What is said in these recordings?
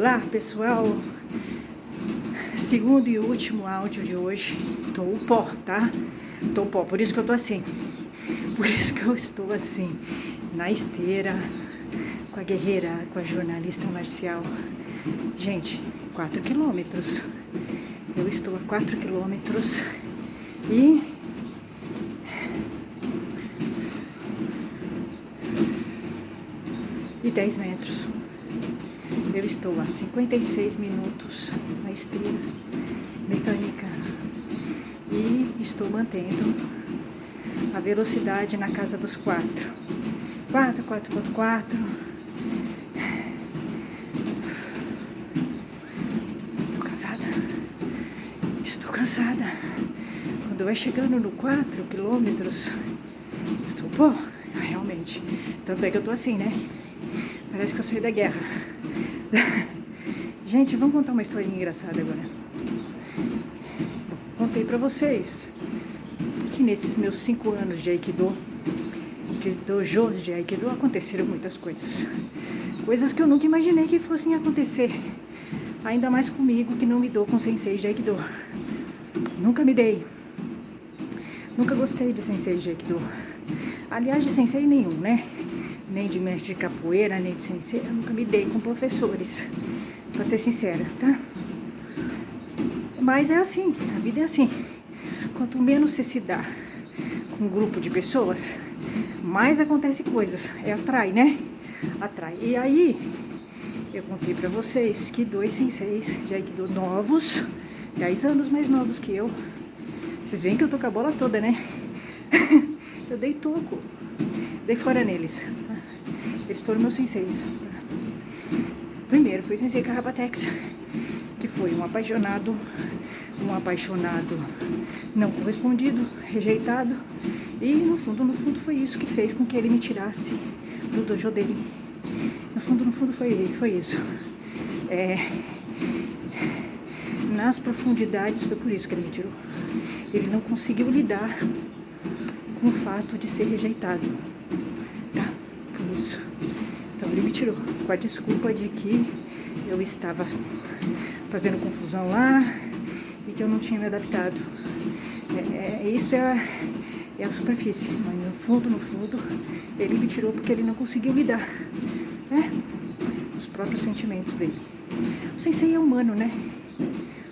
Olá pessoal, segundo e último áudio de hoje. Tô o pó, tá? Tô o pó, por isso que eu tô assim. Por isso que eu estou assim, na esteira, com a guerreira, com a jornalista marcial. Gente, 4 quilômetros. Eu estou a 4 quilômetros e e 10 metros. Eu estou a 56 minutos na esteira mecânica e estou mantendo a velocidade na casa dos 4. 4. Estou cansada. Quando vai chegando no 4 quilômetros, pô, realmente. Tanto é que eu tô assim, né? Parece que eu saí da guerra. Gente, vamos contar uma historinha engraçada agora. Contei pra vocês que nesses meus 5 anos de Aikido, de dojos de Aikido, aconteceram muitas coisas. Coisas que eu nunca imaginei que fossem acontecer. Ainda mais comigo, que não me dou com sensei de Aikido. Nunca me dei. Nunca gostei de sensei de Aikido. Aliás, de sensei nenhum, né? Nem de mestre de capoeira, nem de sensei. Eu nunca me dei com professores, pra ser sincera, tá? Mas é assim, a vida é assim. Quanto menos você se dá com um grupo de pessoas, mais acontece coisas. Atrai, né? Atrai. E aí, eu contei pra vocês que 2 senseis de Aikido novos, 10 anos mais novos que eu. Vocês veem que eu tô com a bola toda, né? Eu dei toco. Dei fora neles. Tá? Eles foram meus senseis. Tá? Primeiro foi sensei Carrapatex, que foi um apaixonado não correspondido, rejeitado. E no fundo foi isso que fez com que ele me tirasse do dojo dele. No fundo foi isso. Nas profundidades foi por isso que ele me tirou. Ele não conseguiu lidar com o fato de ser rejeitado. Tá? Por isso. Então ele me tirou com a desculpa de que eu estava fazendo confusão lá e que eu não tinha me adaptado. Isso é a superfície, mas no fundo, ele me tirou porque ele não conseguiu lidar, né? Os próprios sentimentos dele. O sensei é humano, né?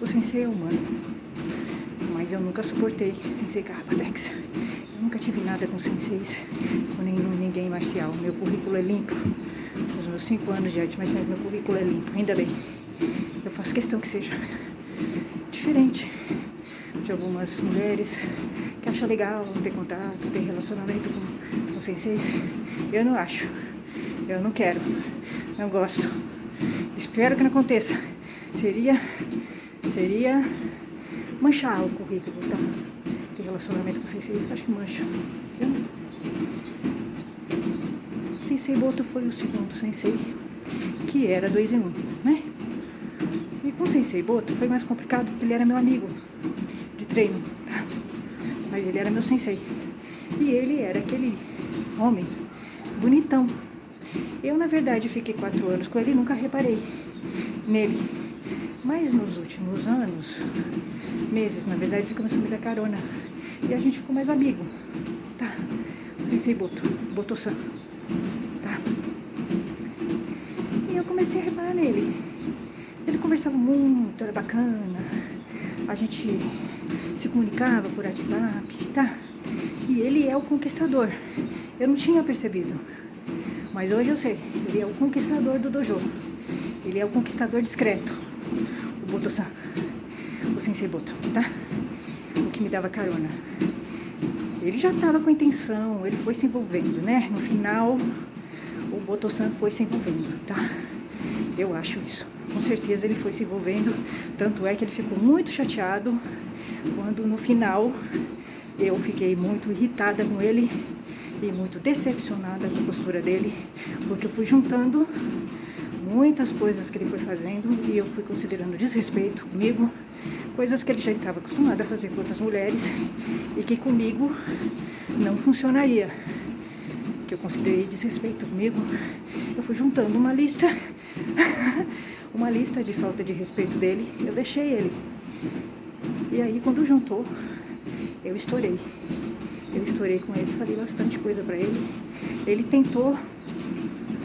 O sensei é humano. Mas eu nunca suportei sensei Carrapatex. Eu nunca tive nada com senseis, com ninguém marcial. Meu currículo é limpo. Os meus 5 anos de arte marcial, meu currículo é limpo. Ainda bem. Eu faço questão que seja diferente de algumas mulheres que acham legal ter contato, ter relacionamento com senseis. Eu não acho. Eu não quero. Não gosto. Espero que não aconteça. Seria manchar o currículo, tá? Ter relacionamento com senseis, acho que mancha. Sensei Boto foi o segundo sensei, que era 2 em 1, né? E com o sensei Boto foi mais complicado, porque ele era meu amigo de treino, tá? Mas ele era meu sensei. E ele era aquele homem bonitão. Eu, na verdade, fiquei 4 anos com ele e nunca reparei nele. Mas nos últimos meses, na verdade, ele começou a me dar carona. E a gente ficou mais amigo, tá? O sensei Boto-san, tá? E eu comecei a reparar nele. Ele conversava muito, era bacana. A gente se comunicava por WhatsApp, tá? E ele é o conquistador. Eu não tinha percebido. Mas hoje eu sei. Ele é o conquistador do dojo. Ele é o conquistador discreto. O Boto-san. O sensei Boto, tá? O que me dava carona. Ele já estava com intenção, ele foi se envolvendo, né? No final, o Boto-san foi se envolvendo, tá? Eu acho isso. Com certeza ele foi se envolvendo. Tanto é que ele ficou muito chateado quando no final eu fiquei muito irritada com ele e muito decepcionada com a postura dele, porque eu fui juntando muitas coisas que ele foi fazendo e eu fui considerando desrespeito comigo, coisas que ele já estava acostumado a fazer com outras mulheres e que comigo não funcionaria, que eu considerei desrespeito comigo. Eu fui juntando uma lista uma lista de falta de respeito dele, eu deixei ele. E aí, quando juntou, eu estourei. Eu estourei com ele, falei bastante coisa pra ele. Ele tentou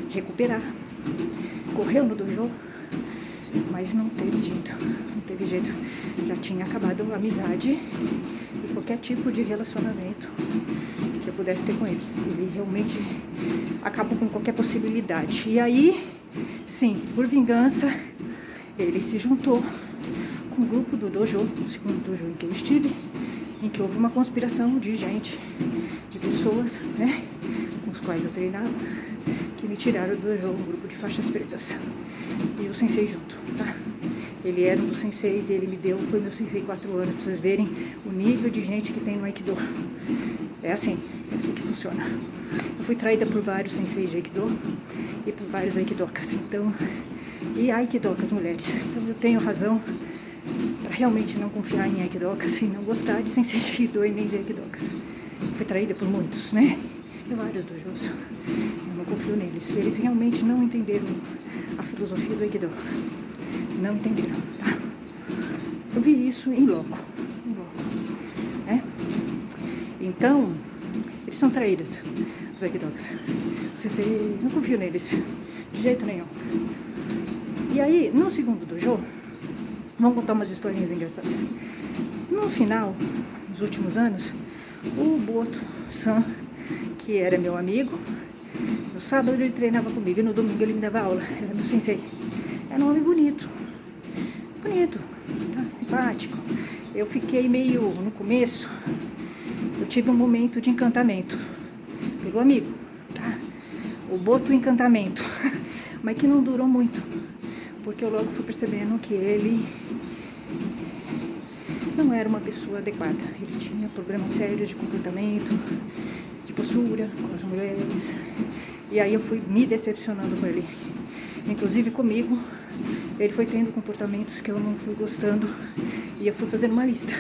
recuperar, correu no dojo, mas não teve jeito, não teve jeito. Já tinha acabado a amizade e qualquer tipo de relacionamento que eu pudesse ter com ele. Ele realmente acabou com qualquer possibilidade. E aí, sim, por vingança, ele se juntou com o grupo do dojo, o segundo dojo em que eu estive, em que houve uma conspiração de gente, de pessoas, né, com os quais eu treinava, que me tiraram do dojo, um grupo de faixas pretas, e o sensei junto, tá? Ele era um dos senseis e ele me deu, foi meu sensei 4 anos, pra vocês verem o nível de gente que tem no Aikido. É assim que funciona. Eu fui traída por vários senseis de Aikido e por vários Aikidokas, então, e Aikidokas mulheres, então eu tenho razão para realmente não confiar em Aikidokas e não gostar de sensei de Aikido e nem de Aikidokas. Eu fui traída por muitos, né? E vários dojos. Eu não confio neles. Eles realmente não entenderam a filosofia do Aikido. Não entenderam, tá? Eu vi isso em loco, né? Então, eles são traíras, os Aikidokas. Vocês não confiam neles, de jeito nenhum. E aí, no segundo dojo, vamos contar umas historinhas engraçadas. No final, nos últimos anos, o Boto-san, que era meu amigo, no sábado ele treinava comigo e no domingo ele me dava aula, era meu sensei. Era um homem bonito, tá? Simpático. Eu fiquei meio, no começo, eu tive um momento de encantamento pelo amigo, tá? O Boto encantamento, mas que não durou muito, porque eu logo fui percebendo que ele não era uma pessoa adequada. Ele tinha problemas sérios de comportamento, de postura com as mulheres. E aí eu fui me decepcionando com ele. Inclusive comigo, ele foi tendo comportamentos que eu não fui gostando. E eu fui fazendo uma lista.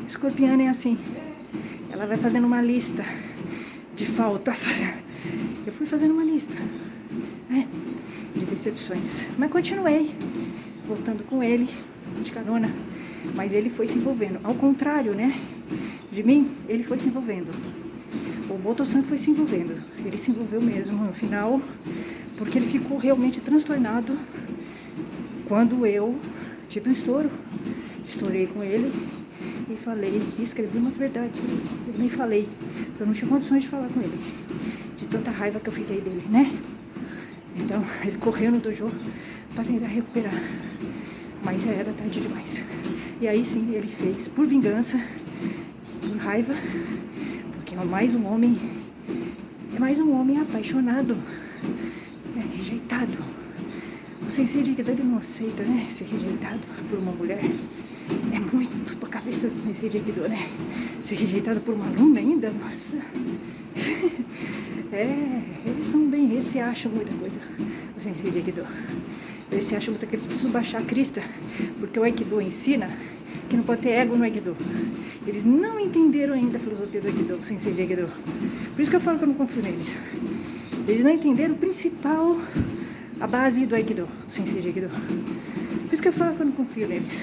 Escorpiana é assim. Ela vai fazendo uma lista de faltas. Eu fui fazendo uma lista, né, de decepções. Mas continuei voltando com ele de carona. Mas ele foi se envolvendo. Ao contrário, né, de mim, ele foi se envolvendo. O Boto-san foi se envolvendo. Ele se envolveu mesmo no final, porque ele ficou realmente transtornado quando eu tive um estouro. Estourei com ele e falei, escrevi umas verdades. Eu nem falei, porque eu não tinha condições de falar com ele, de tanta raiva que eu fiquei dele, né? Então, ele correu no dojo para tentar recuperar. Mas já era tarde demais. E aí sim, ele fez por vingança, por raiva, porque é mais um homem apaixonado, rejeitado. O sensei de Aikido, ele não aceita, né, ser rejeitado por uma mulher. É muito pra cabeça do sensei de Aikido, né? Ser rejeitado por uma aluna ainda, nossa. Eles se acham muita coisa, o sensei de Aikido. Eles se acham muito que eles precisam baixar a crista, porque o Aikido ensina que não pode ter ego no Aikido. Eles não entenderam ainda a filosofia do Aikido, o sensei de Aikido. Por isso que eu falo que eu não confio neles. Eles não entenderam o principal, a base do Aikido, o sensei de Aikido. Por isso que eu falo que eu não confio neles.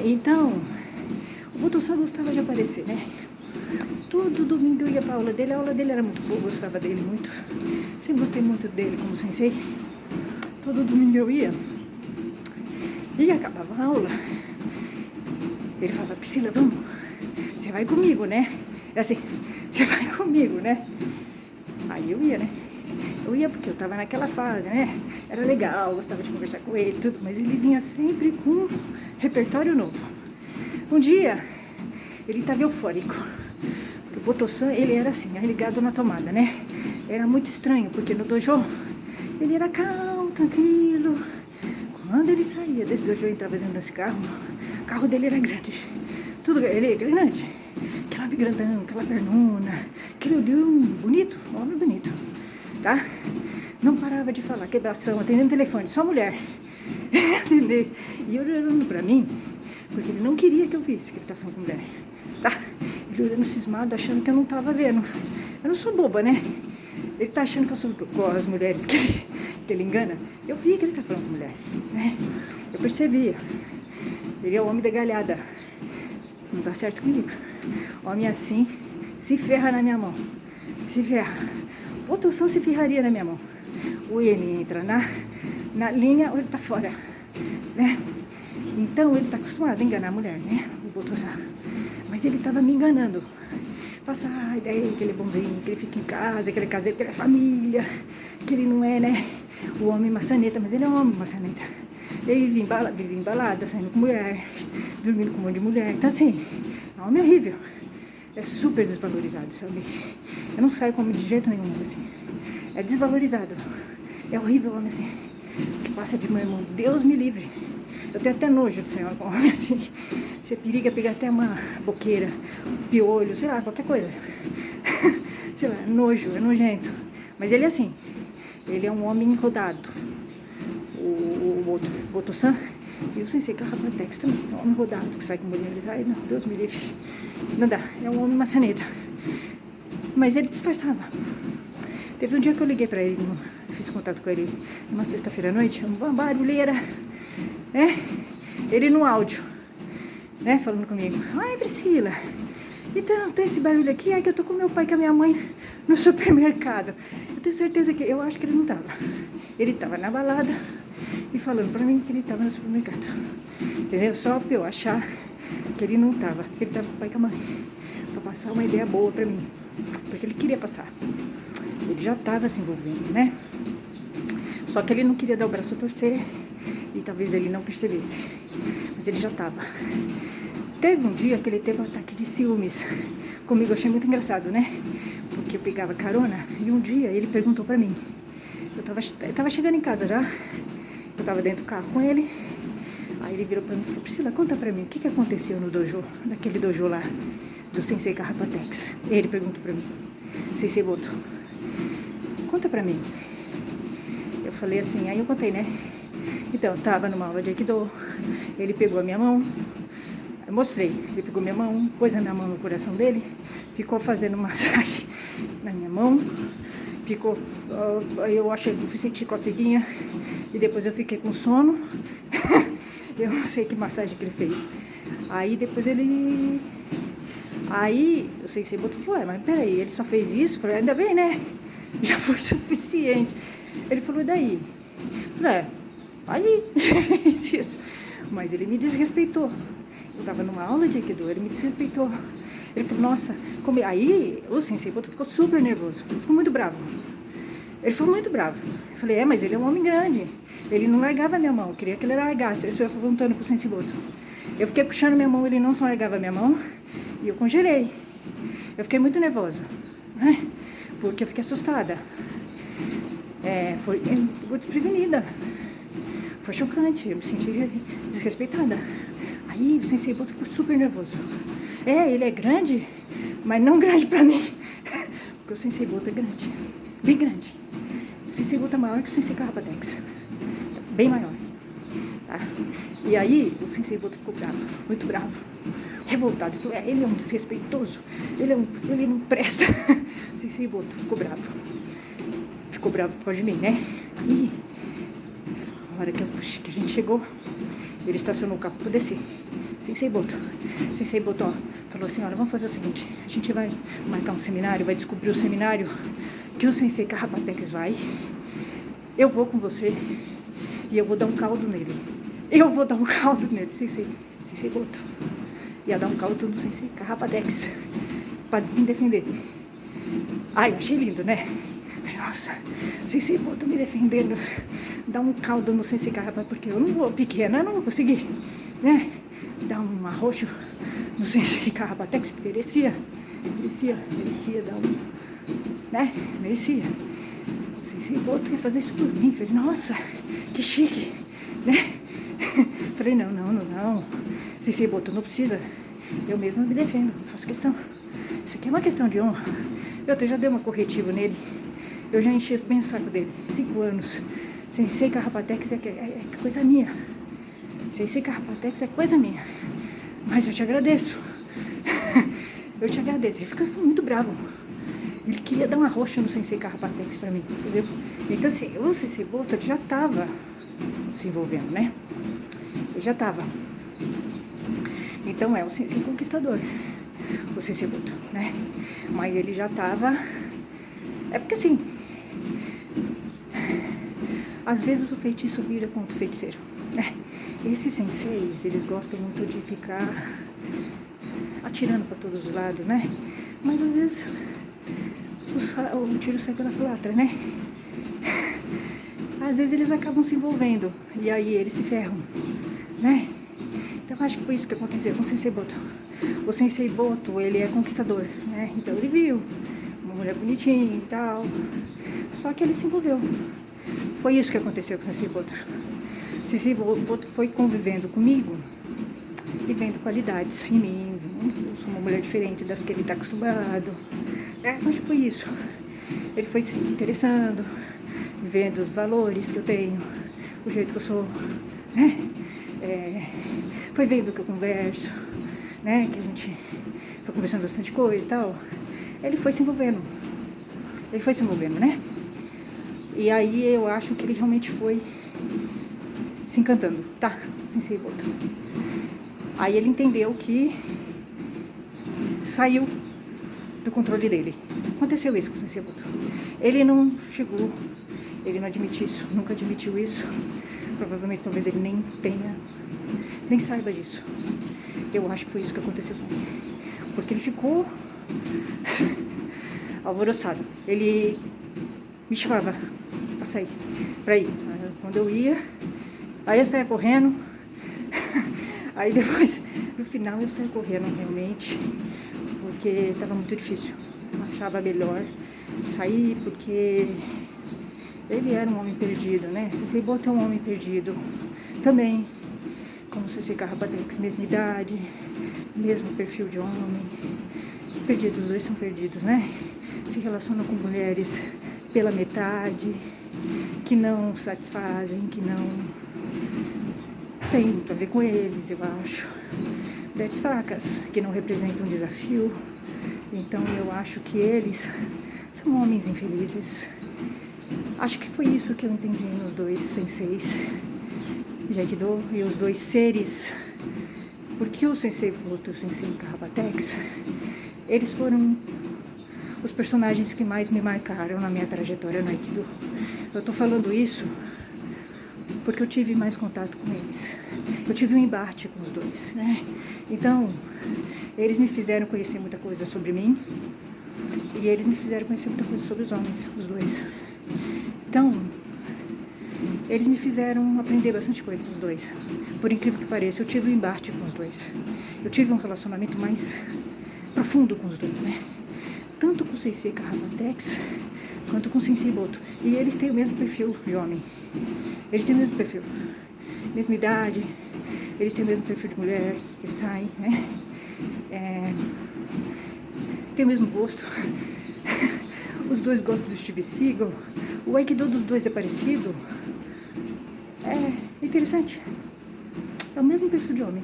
Então, o Boto-san gostava de aparecer, né? Todo domingo eu ia pra aula dele, a aula dele era muito boa, eu gostava dele muito. Sempre gostei muito dele como sensei. Todo domingo eu ia. E acabava a aula. Ele falava, Priscila, vamos, você vai comigo, né? É assim, você vai comigo, né? Aí eu ia, né? Eu ia porque eu tava naquela fase, né? Era legal, gostava de conversar com ele, tudo, mas ele vinha sempre com um repertório novo. Um dia, ele tava eufórico. O Boto-san, ele era assim, ligado na tomada, né? Era muito estranho, porque no dojo, ele era calmo, tranquilo. Quando ele saía desse dojo e entrava dentro desse carro, o carro dele era grande. Tudo, ele é grande. Aquela grandão, aquela pernona, aquele olhão bonito, homem bonito, tá? Não parava de falar, quebração, atendendo o telefone, só mulher. Entender? E ele olhando pra mim, porque ele não queria que eu visse que ele tava falando com mulher, tá? Ele olhando cismado, achando que eu não tava vendo. Eu não sou boba, né? Ele tá achando que eu sou com as mulheres que que ele engana. Eu vi que ele tá falando com mulher, né? Eu percebia. Ele é o homem da galhada. Não dá certo comigo. Homem assim se ferra na minha mão. Se ferra. Outro só se ferraria na minha mão. Ou ele entra na linha ou ele tá fora, né? Então ele tá acostumado a enganar a mulher, né? O Botosan. Mas ele tava me enganando. Passar a ideia que ele é bonzinho, que ele fica em casa, que ele é caseiro, que ele é família, que ele não é, né? O homem maçaneta, mas ele é um homem maçaneta. Ele vive em balada, saindo com mulher, dormindo com um monte de mulher. Então assim, é um homem horrível. É super desvalorizado, sabe? Eu não saio com homem de jeito nenhum, assim. É desvalorizado. É horrível homem assim. Que passa de meu irmão. Deus me livre. Eu tenho até nojo do Senhor com homem assim. Você periga pegar até uma boqueira, um piolho, sei lá, qualquer coisa. Sei lá, nojo, é nojento. Mas ele é assim. Ele é um homem rodado. O outro, Botosan. E o Sensei Carrapatex também. É um homem rodado que sai com mulheres. Ai, não, Deus me livre. Não dá. É um homem maçaneta. Mas ele disfarçava. Teve um dia que eu liguei pra ele, fiz contato com ele numa sexta-feira à noite, uma barulheira, né? Ele no áudio, né? Falando comigo. Ai, Priscila, então tem esse barulho aqui, é que eu tô com meu pai e com a minha mãe no supermercado. Eu tenho certeza que, eu acho que ele não tava. Ele tava na balada e falando pra mim que ele tava no supermercado. Entendeu? Só pra eu achar que ele não tava, que ele tava com o pai e com a mãe. Pra passar uma ideia boa pra mim. Porque ele queria passar. Ele já estava se envolvendo, né? Só que ele não queria dar o braço a torcer e talvez ele não percebesse. Mas ele já estava. Teve um dia que ele teve um ataque de ciúmes comigo. Eu achei muito engraçado, né? Porque eu pegava carona e um dia ele perguntou pra mim. Eu tava chegando em casa já. Eu tava dentro do carro com ele. Aí ele virou pra mim e falou: Priscila, conta pra mim, o que aconteceu no dojo, naquele dojo lá do Sensei Carrapatex? Ele perguntou pra mim: Sensei Boto, conta pra mim. Eu falei assim, aí eu contei, né? Então, eu tava numa aula de Aikido, ele pegou a minha mão, eu mostrei, ele pegou minha mão, pôs a minha mão no coração dele, ficou fazendo massagem na minha mão, ficou, eu achei que eu fui sentir coceguinha, e depois eu fiquei com sono, eu não sei que massagem que ele fez. Aí depois ele... Aí o Sensei Boto falou: mas peraí, ele só fez isso? Eu falei: ainda bem, né? Já foi suficiente. Ele falou: e daí? Eu falei: aí, fez isso. Mas ele me desrespeitou. Eu tava numa aula de Aikido, ele me desrespeitou. Ele falou: nossa, como... Aí o Sensei Boto ficou super nervoso, ele ficou muito bravo. Ele ficou muito bravo. Eu falei: mas ele é um homem grande. Ele não largava a minha mão, eu queria que ele largasse. Isso eu fui contando pro Sensei Boto. Eu fiquei puxando minha mão, ele não só largava a minha mão, e eu congelei. Eu fiquei muito nervosa, né? Porque eu fiquei assustada. Foi desprevenida. Foi chocante, eu me senti desrespeitada. Aí o Sensei Boto ficou super nervoso. Ele é grande, mas não grande pra mim. Porque o Sensei Boto é grande, bem grande. O Sensei Boto é maior que o Sensei Carrapatex. Bem maior. Tá? E aí o Sensei Boto ficou bravo, muito bravo, revoltado. Ele falou: ele é um desrespeitoso, ele não presta. O Sensei Boto ficou bravo por causa de mim, né? E a hora que a gente chegou, ele estacionou o carro para descer. Sensei Boto, ó, falou assim: olha, vamos fazer o seguinte, a gente vai marcar um seminário, vai descobrir o seminário que o Sensei Carrapatex vai, eu vou com você e eu vou dar um caldo nele. Sensei Boto ia dar um caldo no Sensei Carrapatex pra me defender. Ai, achei lindo, né? Nossa, Sensei Boto me defendendo, dar um caldo no Sensei Carrapatex, porque eu não vou, pequena, eu não vou conseguir, né? Dar um arroxo no Sensei Carrapatex, que merecia dar um, né? Merecia. O Sensei Boto ia fazer isso por mim. Falei: nossa, que chique, né? Falei: não. Sensei Boto, não precisa. Eu mesma me defendo, não faço questão. Isso aqui é uma questão de honra. Eu até já dei uma corretiva nele. Eu já enchi bem o saco dele. 5 anos. Sensei Carrapatex é coisa minha. Sensei Carrapatex é coisa minha. Mas eu te agradeço. Eu te agradeço. Ele ficou muito bravo. Ele queria dar uma roxa no Sensei Carrapatex pra mim, entendeu? Então assim, o Sensei Boto já tava se envolvendo, né? Ele já tava. Então é o Sensei Conquistador, o Sensei Boto, né? Mas ele já tava... É porque assim, às vezes o feitiço vira contra o feiticeiro, né? Esses senseis, eles gostam muito de ficar atirando para todos os lados, né? Mas às vezes o tiro sai pela culatra, né? Às vezes eles acabam se envolvendo e aí eles se ferram, né? Então acho que foi isso que aconteceu com o Sensei Boto. O Sensei Boto, ele é conquistador, né? Então ele viu uma mulher bonitinha e tal, só que ele se envolveu. Foi isso que aconteceu com o Sensei Boto. O Sensei Boto foi convivendo comigo e vendo qualidades em mim. Eu sou uma mulher diferente das que ele está acostumado. Acho que foi isso. Ele foi se interessando, vendo os valores que eu tenho, o jeito que eu sou, né? Foi vendo que eu converso, né? Que a gente foi conversando bastante coisa e tal. Ele foi se envolvendo. Ele foi se envolvendo, né? E aí eu acho que ele realmente foi se encantando, tá? Sensei Boto. Aí ele entendeu que saiu do controle dele. Aconteceu isso com o Sensei Boto. Ele não chegou, ele não admite isso, nunca admitiu isso. Provavelmente talvez ele nem saiba disso. Eu acho que foi isso que aconteceu com ele. Porque ele ficou alvoroçado. Ele me chamava pra sair, pra ir. Quando eu ia, aí eu saía correndo. Aí depois, no final, eu saí correndo realmente, porque estava muito difícil. Eu achava melhor sair, porque ele era um homem perdido, né? Sensei Boto é um homem perdido também, como o Sensei Carrapatex, mesma idade, mesmo perfil de homem. Perdidos, os dois são perdidos, né? Se relacionam com mulheres pela metade, que não satisfazem, que não tem muito a ver com eles, eu acho. Mulheres fracas, que não representam um desafio. Então eu acho que eles são homens infelizes. Acho que foi isso que eu entendi nos dois senseis de Aikido e os dois seres. Porque o Sensei Boto e o Sensei Carrapatex, eles foram os personagens que mais me marcaram na minha trajetória no Aikido. Eu tô falando isso porque eu tive mais contato com eles. Eu tive um embate com os dois, né? Então, eles me fizeram conhecer muita coisa sobre mim e eles me fizeram conhecer muita coisa sobre os homens, os dois. Então, eles me fizeram aprender bastante coisa, os dois. Por incrível que pareça, eu tive um embate com os dois. Eu tive um relacionamento mais profundo com os dois, né? Tanto com o Sensei Carrapatex quanto com o Sensei Boto. E eles têm o mesmo perfil de homem. Eles têm o mesmo perfil. Mesma idade. Eles têm o mesmo perfil de mulher, que eles saem, né? Tem o mesmo gosto. Os dois gostam do Steve Seagal. O Aikido dos dois é parecido. É interessante. É o mesmo perfil de homem.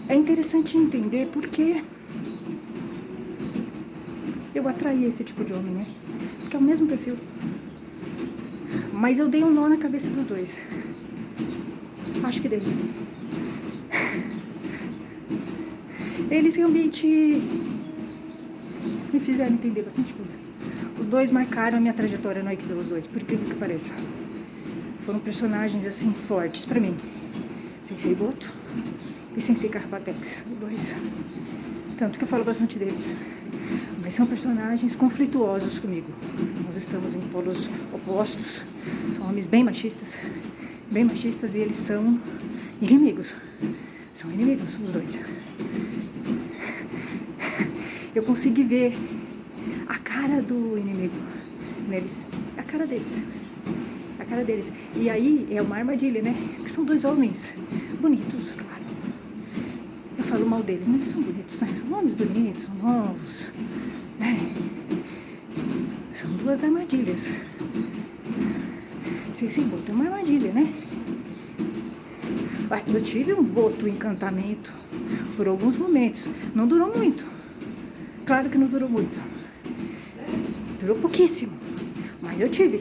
É interessante entender por que eu atraí esse tipo de homem, né? Porque é o mesmo perfil. Mas eu dei um nó na cabeça dos dois. Acho que dei. Eles realmente me fizeram entender bastante coisa. Os dois marcaram a minha trajetória no Aikido, os dois, por incrível que pareça. Foram personagens, assim, fortes pra mim. Sensei Boto e Sensei Carrapatex, os dois. Tanto que eu falo bastante deles. Mas são personagens conflituosos comigo. Nós estamos em polos opostos. São homens bem machistas e eles são inimigos. São inimigos, os dois. Eu consegui ver a cara do inimigo neles. A cara deles. A cara deles. E aí é uma armadilha, né? Porque são dois homens bonitos, claro. Eu falo mal deles, mas eles são bonitos, né? São homens bonitos, são novos, né? São duas armadilhas. Sensei Boto é uma armadilha, né? Eu tive um Boto encantamento por alguns momentos. Não durou muito. Claro que não durou muito. durou pouquíssimo, mas eu tive.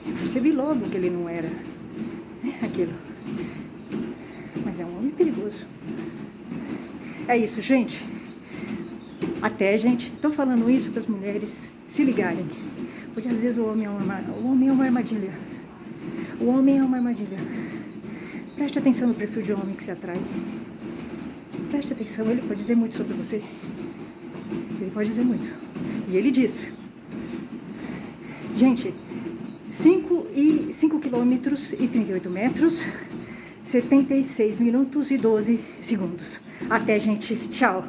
Eu percebi logo que ele não era, né, aquilo. Mas é um homem perigoso. É isso, gente. Até, gente, tô falando isso para as mulheres se ligarem. Porque às vezes o homem é uma armadilha. O homem é uma armadilha. Preste atenção no perfil de homem que se atrai. Preste atenção, ele pode dizer muito sobre você. Ele pode dizer muito. E ele diz. Gente, 5 quilômetros e 38 metros, 76 minutos e 12 segundos. Até, gente. Tchau.